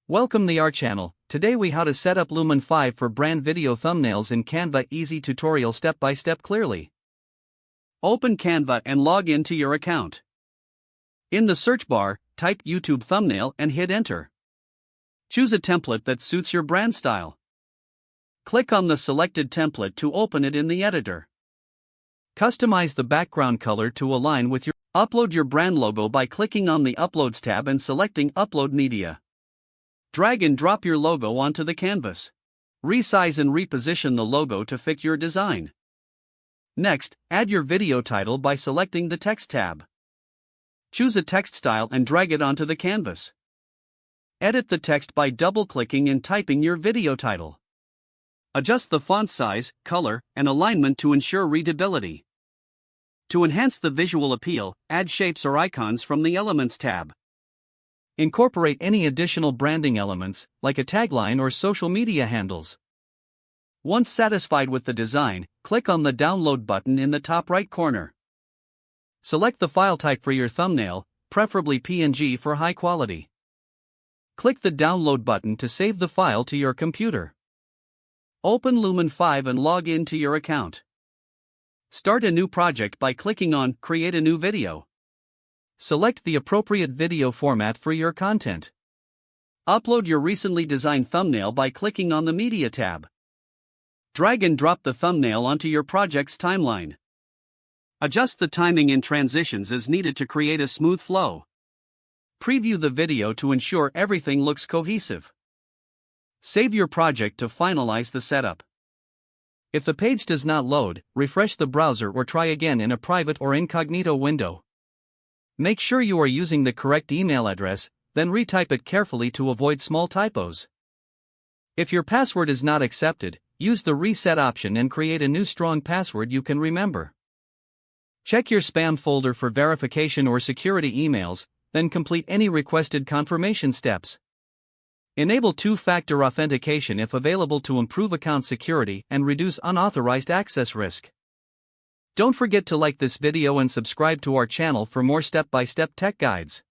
Welcome to our channel. Today we how to set up Lumen5 for brand video thumbnails in Canva. Easy tutorial step by step clearly. Open Canva and log into your account. In the search bar, type YouTube thumbnail and hit enter. Choose a template that suits your brand style. Click on the selected template to open it in the editor. Customize the background color to align with your. Upload your brand logo by clicking on the Uploads tab and selecting Upload Media. Drag and drop your logo onto the canvas. Resize and reposition the logo to fit your design. Next, add your video title by selecting the Text tab. Choose a text style and drag it onto the canvas. Edit the text by double-clicking and typing your video title. Adjust the font size, color, and alignment to ensure readability. To enhance the visual appeal, add shapes or icons from the Elements tab. Incorporate any additional branding elements, like a tagline or social media handles. Once satisfied with the design, click on the Download button in the top right corner. Select the file type for your thumbnail, preferably PNG for high quality. Click the Download button to save the file to your computer. Open Lumen5 and log in to your account. Start a new project by clicking on Create a new video. Select the appropriate video format for your content. Upload your recently designed thumbnail by clicking on the Media tab. Drag and drop the thumbnail onto your project's timeline. Adjust the timing and transitions as needed to create a smooth flow. Preview the video to ensure everything looks cohesive. Save your project to finalize the setup. If the page does not load, refresh the browser or try again in a private or incognito window. Make sure you are using the correct email address, then retype it carefully to avoid small typos. If your password is not accepted, use the reset option and create a new strong password you can remember. Check your spam folder for verification or security emails, then complete any requested confirmation steps. Enable two-factor authentication if available to improve account security and reduce unauthorized access risk. Don't forget to like this video and subscribe to our channel for more step-by-step tech guides.